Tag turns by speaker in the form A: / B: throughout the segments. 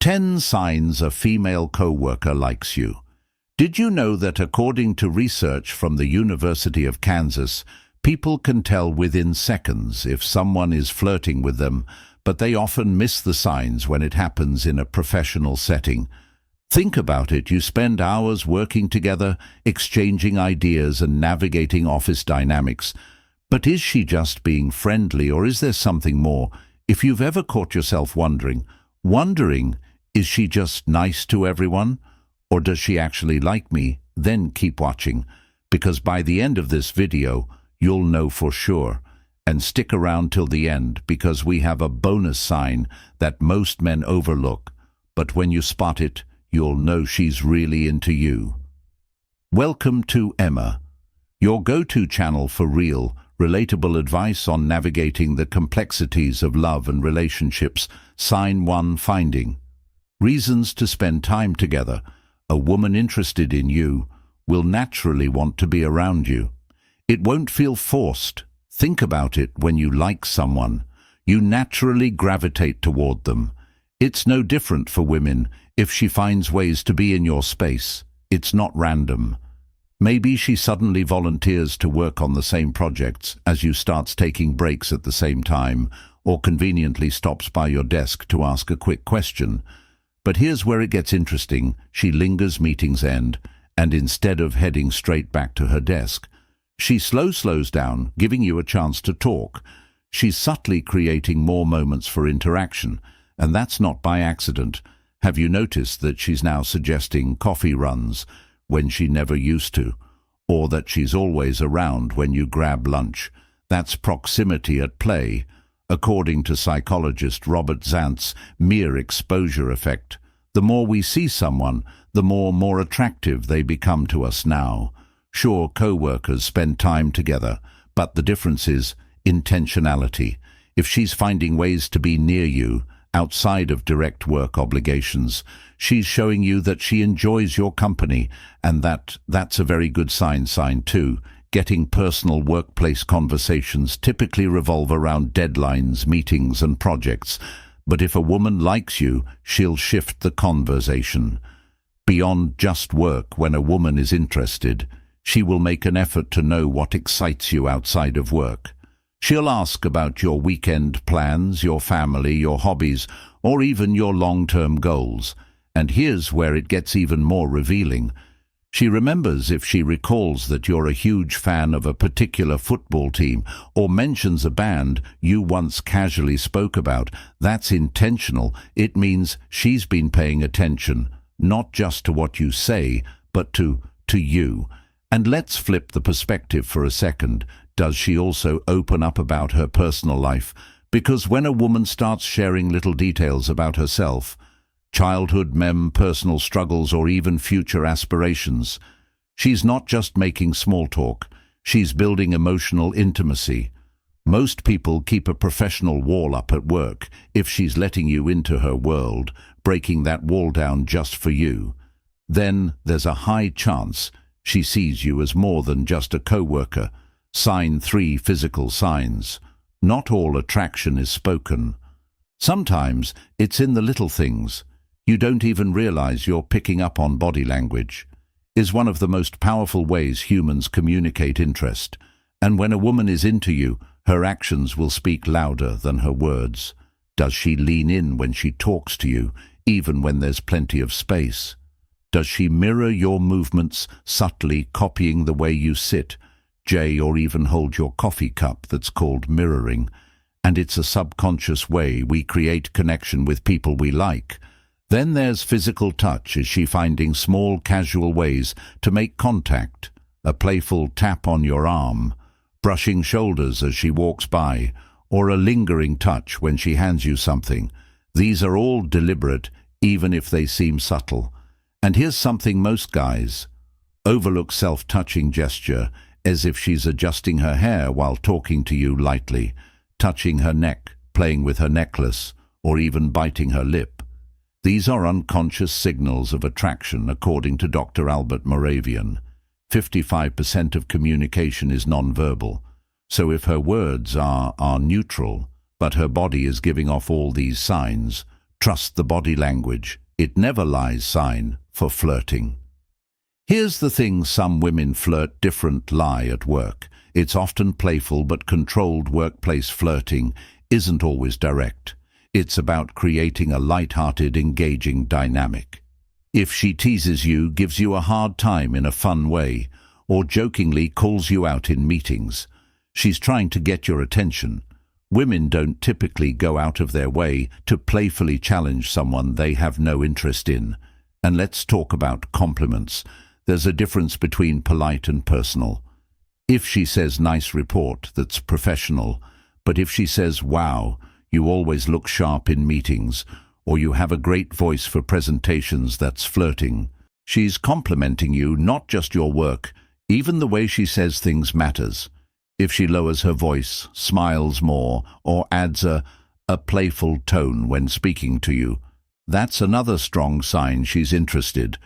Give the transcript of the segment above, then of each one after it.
A: 10 signs a female coworker likes you. Did you know that according to research from the University of Kansas, people can tell within seconds if someone is flirting with them, but they often miss the signs when it happens in a professional setting? Think about it. You spend hours working together, exchanging ideas and navigating office dynamics. But is she just being friendly, or is there something more? If you've ever caught yourself wondering, is she just nice to everyone? Or does she actually like me? Then keep watching, because by the end of this video, you'll know for sure. And stick around till the end, because we have a bonus sign that most men overlook. But when you spot it, you'll know she's really into you. Welcome to Emma, your go-to channel for real, relatable advice on navigating the complexities of love and relationships. Sign 1: finding. Reasons to spend time together. A woman interested in you will naturally want to be around you. It won't feel forced. Think about it. When you like someone, you naturally gravitate toward them. It's no different for women. If she finds ways to be in your space, it's not random. Maybe she suddenly volunteers to work on the same projects as you, starts taking breaks at the same time, or conveniently stops by your desk to ask a quick question. But here's where it gets interesting. She lingers meetings end, and instead of heading straight back to her desk, she slows down, giving you a chance to talk. She's subtly creating more moments for interaction, and that's not by accident. Have you noticed that she's now suggesting coffee runs when she never used to, or that she's always around when you grab lunch? That's proximity at play. According to psychologist Robert Zant's mere exposure effect, the more we see someone, the more attractive they become to us now. Sure, co-workers spend time together, but the difference is intentionality. If she's finding ways to be near you, outside of direct work obligations, she's showing you that she enjoys your company, and that's a very good sign. Sign 2. Getting personal. Workplace conversations typically revolve around deadlines, meetings, and projects. But if a woman likes you, she'll shift the conversation beyond just work. When a woman is interested, she will make an effort to know what excites you outside of work. She'll ask about your weekend plans, your family, your hobbies, or even your long-term goals. And here's where it gets even more revealing. She remembers if she recalls that you're a huge fan of a particular football team, or mentions a band you once casually spoke about. That's intentional. It means she's been paying attention, not just to what you say, but to you. And let's flip the perspective for a second. Does she also open up about her personal life? Because when a woman starts sharing little details about herself, childhood personal struggles, or even future aspirations, she's not just making small talk, she's building emotional intimacy. Most people keep a professional wall up at work. If she's letting you into her world, breaking that wall down just for you, then there's a high chance she sees you as more than just a co-worker. Sign 3: physical signs. Not all attraction is spoken. Sometimes it's in the little things. You don't even realize you're picking up on. Body language is one of the most powerful ways humans communicate interest. And when a woman is into you, her actions will speak louder than her words. Does she lean in when she talks to you, even when there's plenty of space? Does she mirror your movements, subtly copying the way you sit, or even hold your coffee cup? That's called mirroring. And it's a subconscious way we create connection with people we like. Then there's physical touch. Is she finding small, casual ways to make contact? A playful tap on your arm, brushing shoulders as she walks by, or a lingering touch when she hands you something. These are all deliberate, even if they seem subtle. And here's something most guys overlook: self-touching gesture, as if she's adjusting her hair while talking to you lightly, touching her neck, playing with her necklace, or even biting her lip. These are unconscious signals of attraction, according to Dr. Albert Moravian. 55% of communication is nonverbal. So if her words are neutral, but her body is giving off all these signs, Trust the body language. It never lies sign for flirting. Here's the thing: some women flirt different lie at work. It's often playful, but controlled workplace flirting isn't always direct. It's about creating a light-hearted, engaging dynamic. If she teases you, gives you a hard time in a fun way, or jokingly calls you out in meetings, she's trying to get your attention. Women don't typically go out of their way to playfully challenge someone they have no interest in. And let's talk about compliments. There's a difference between polite and personal. If she says nice report, that's professional. But if she says, wow, you always look sharp in meetings, or you have a great voice for presentations, that's flirting. She's complimenting you, not just your work. Even the way she says things matters. If she lowers her voice, smiles more, or adds a playful tone when speaking to you, that's another strong sign she's interested.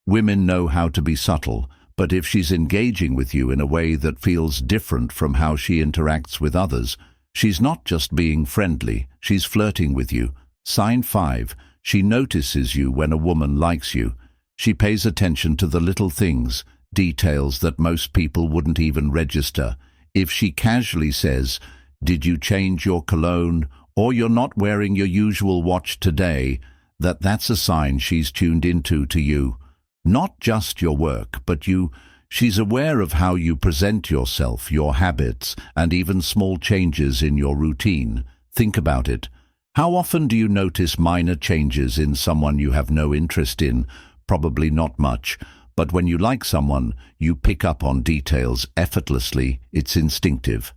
A: Women know how to be subtle, but if she's engaging with you in a way that feels different from how she interacts with others, she's not just being friendly, she's flirting with you. Sign 5. She notices you when a woman likes you. She pays attention to the little things, details that most people wouldn't even register. If she casually says, "Did you change your cologne?" or "You're not wearing your usual watch today," that's a sign she's tuned into to you. Not just your work, but you. She's aware of how you present yourself, your habits, and even small changes in your routine. Think about it. How often do you notice minor changes in someone you have no interest in? Probably not much. But when you like someone, you pick up on details effortlessly. It's instinctive.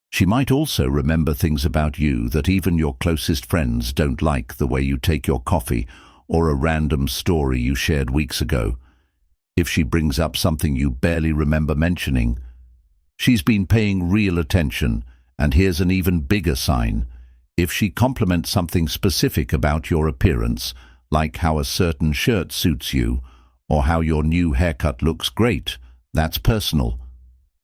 A: She might also remember things about you that even your closest friends don't, like the way you take your coffee or a random story you shared weeks ago. If she brings up something you barely remember mentioning, she's been paying real attention. And here's an even bigger sign. If she compliments something specific about your appearance, like how a certain shirt suits you, or how your new haircut looks great, that's personal.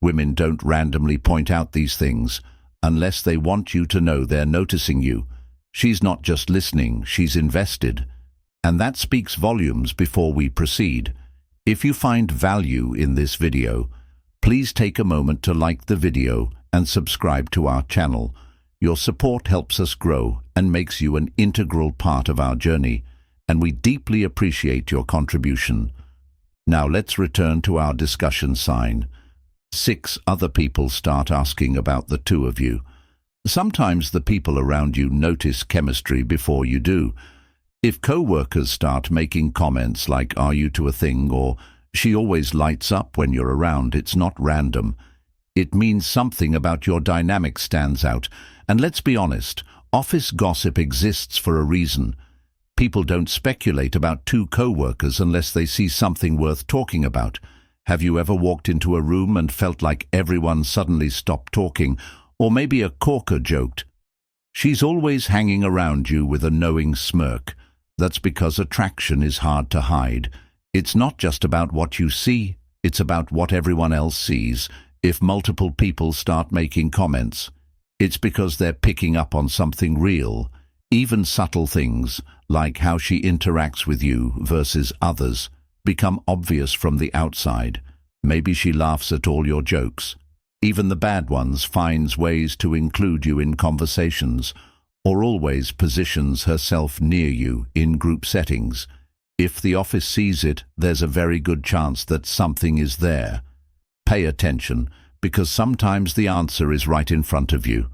A: Women don't randomly point out these things unless they want you to know they're noticing you. She's not just listening, she's invested. And that speaks volumes. Before we proceed, if you find value in this video, please take a moment to like the video and subscribe to our channel. Your support helps us grow and makes you an integral part of our journey, and we deeply appreciate your contribution. Now let's return to our discussion. Sign 6. Other people start asking about the two of you. Sometimes the people around you notice chemistry before you do. If co-workers start making comments like, "Are you two a thing?" or "She always lights up when you're around," it's not random. It means something about your dynamic stands out. And let's be honest, office gossip exists for a reason. People don't speculate about two co-workers unless they see something worth talking about. Have you ever walked into a room and felt like everyone suddenly stopped talking? Or maybe a corker joked, "She's always hanging around you," with a knowing smirk. That's because attraction is hard to hide. It's not just about what you see, it's about what everyone else sees. If multiple people start making comments, it's because they're picking up on something real. Even subtle things, like how she interacts with you versus others, become obvious from the outside. Maybe she laughs at all your jokes. Even the bad ones, finds ways to include you in conversations, or always positions herself near you in group settings. If the office sees it, there's a very good chance that something is there. Pay attention, because sometimes the answer is right in front of you.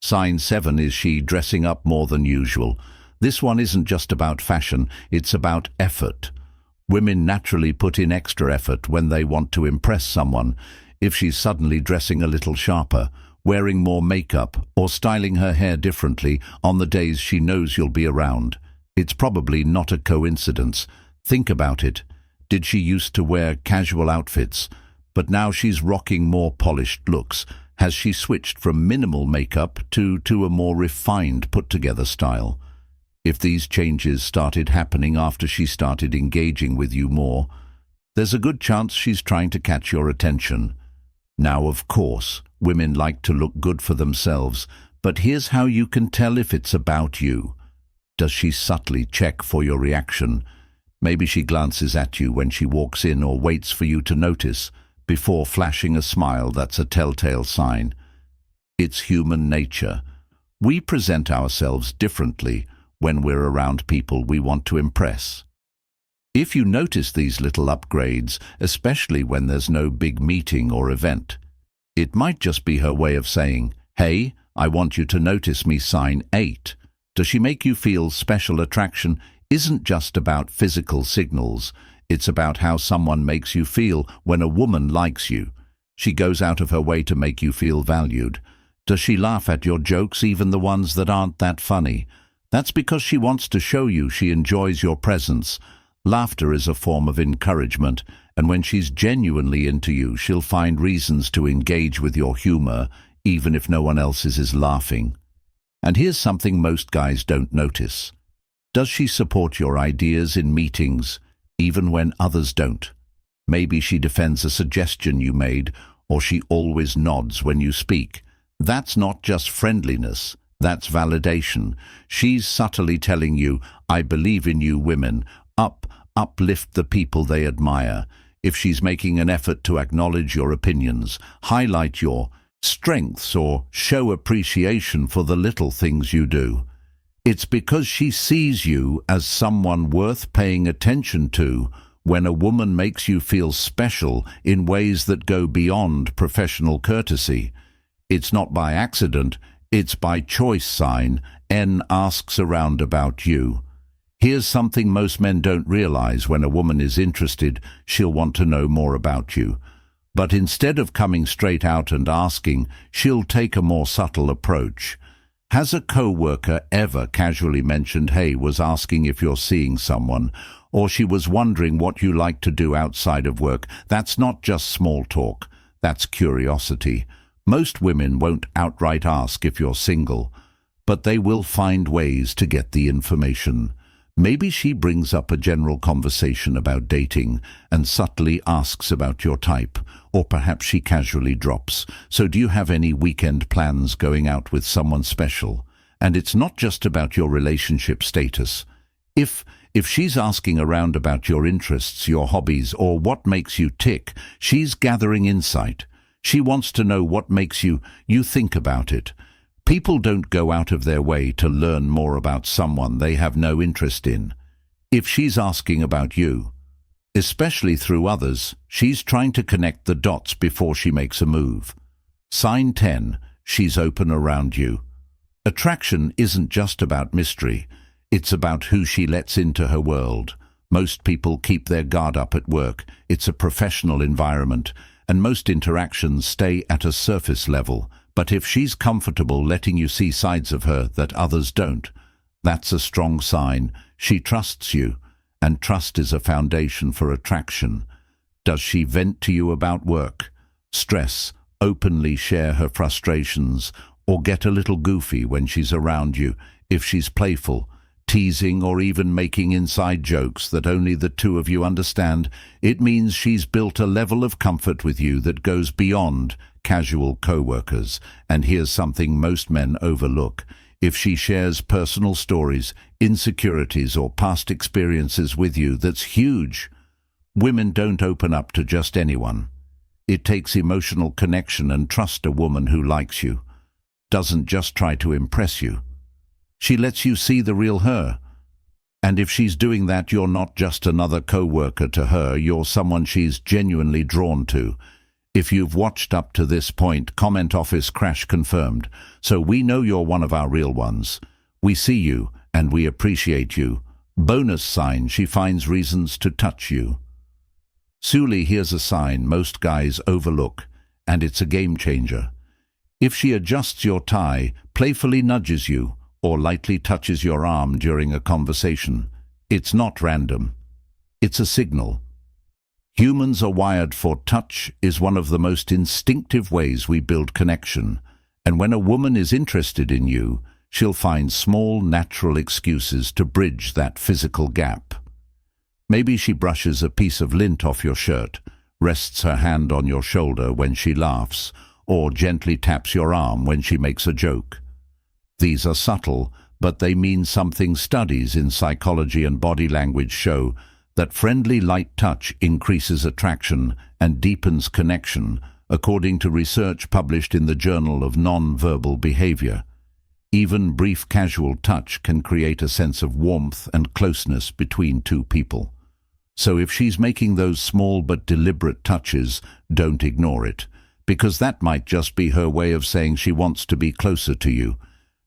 A: Sign 7. Is she dressing up more than usual? This one isn't just about fashion, it's about effort. Women naturally put in extra effort when they want to impress someone. If she's suddenly dressing a little sharper, wearing more makeup, or styling her hair differently on the days she knows you'll be around, it's probably not a coincidence. Think about it. Did she used to wear casual outfits, but now she's rocking more polished looks? Has she switched from minimal makeup to a more refined, put-together style? If these changes started happening after she started engaging with you more, there's a good chance she's trying to catch your attention. Now, of course, women like to look good for themselves, but here's how you can tell if it's about you. Does she subtly check for your reaction? Maybe she glances at you when she walks in or waits for you to notice before flashing a smile that's a telltale sign. It's human nature. We present ourselves differently when we're around people we want to impress. If you notice these little upgrades, especially when there's no big meeting or event, it might just be her way of saying, "Hey, I want you to notice me," sign 8. Does she make you feel special? Attraction isn't just about physical signals. It's about how someone makes you feel when a woman likes you. She goes out of her way to make you feel valued. Does she laugh at your jokes, even the ones that aren't that funny? That's because she wants to show you she enjoys your presence. Laughter is a form of encouragement, and when she's genuinely into you, she'll find reasons to engage with your humor, even if no one else is laughing. And here's something most guys don't notice. Does she support your ideas in meetings, even when others don't? Maybe she defends a suggestion you made, or she always nods when you speak. That's not just friendliness, that's validation. She's subtly telling you, "I believe in you women." Uplift the people they admire. If she's making an effort to acknowledge your opinions, highlight your strengths, or show appreciation for the little things you do, it's because she sees you as someone worth paying attention to. When a woman makes you feel special in ways that go beyond professional courtesy, it's not by accident, it's by choice. Sign N asks around about you. Here's something most men don't realize. When a woman is interested, she'll want to know more about you. But instead of coming straight out and asking, she'll take a more subtle approach. Has a coworker ever casually mentioned, "Hey, was asking if you're seeing someone," or "She was wondering what you like to do outside of work"? That's not just small talk, that's curiosity. Most women won't outright ask if you're single, but they will find ways to get the information. Maybe she brings up a general conversation about dating and subtly asks about your type, or perhaps she casually drops, "So do you have any weekend plans going out with someone special?" And it's not just about your relationship status. If she's asking around about your interests, your hobbies, or what makes you tick, she's gathering insight. She wants to know what makes you think about it. People don't go out of their way to learn more about someone they have no interest in. If she's asking about you, especially through others, she's trying to connect the dots before she makes a move. Sign 10, she's open around you. Attraction isn't just about mystery, it's about who she lets into her world. Most people keep their guard up at work. It's a professional environment, and most interactions stay at a surface level. But if she's comfortable letting you see sides of her that others don't, that's a strong sign. She trusts you, and trust is a foundation for attraction. Does she vent to you about work, stress, openly share her frustrations, or get a little goofy when she's around you? If she's playful, teasing, or even making inside jokes that only the two of you understand, it means she's built a level of comfort with you that goes beyond casual co-workers. And here's something most men overlook. If she shares personal stories, insecurities, or past experiences with you, that's huge. Women don't open up to just anyone. It takes emotional connection and trust. A woman who likes you doesn't just try to impress you. She lets you see the real her. And if she's doing that, you're not just another co-worker to her, you're someone she's genuinely drawn to. If you've watched up to this point, comment "Office crash confirmed." So we know you're one of our real ones. We see you, and we appreciate you. Bonus sign, she finds reasons to touch you. Suli, here's a sign most guys overlook, and it's a game changer. If she adjusts your tie, playfully nudges you, or lightly touches your arm during a conversation, it's not random. It's a signal. Humans are wired for touch. Is one of the most instinctive ways we build connection. And when a woman is interested in you, she'll find small, natural excuses to bridge that physical gap. Maybe she brushes a piece of lint off your shirt, rests her hand on your shoulder when she laughs, or gently taps your arm when she makes a joke. These are subtle, but they mean something. Studies in psychology and body language show that friendly light touch increases attraction and deepens connection, according to research published in the Journal of Non-Verbal Behavior. Even brief casual touch can create a sense of warmth and closeness between two people. So if she's making those small but deliberate touches, don't ignore it, because that might just be her way of saying she wants to be closer to you.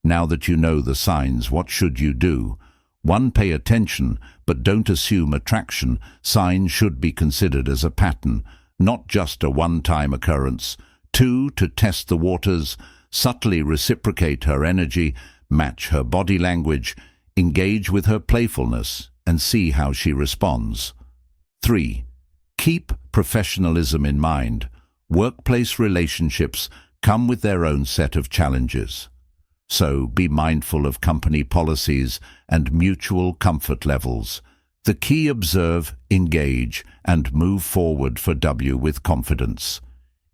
A: Now that you know the signs, what should you do? 1. Pay attention, but don't assume attraction. Signs should be considered as a pattern, not just a one-time occurrence. 2. To test the waters, subtly reciprocate her energy, match her body language, engage with her playfulness, and see how she responds. 3. Keep professionalism in mind. Workplace relationships come with their own set of challenges. So be mindful of company policies and mutual comfort levels. The key: observe, engage, and move forward for W with confidence.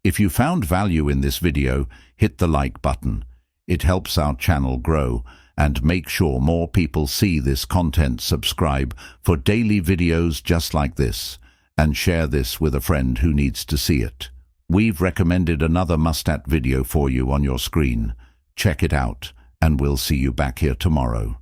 A: If you found value in this video, hit the like button. It helps our channel grow, and make sure more people see this content. Subscribe for daily videos just like this, and share this with a friend who needs to see it. We've recommended another must-at video for you on your screen. Check it out, and we'll see you back here tomorrow.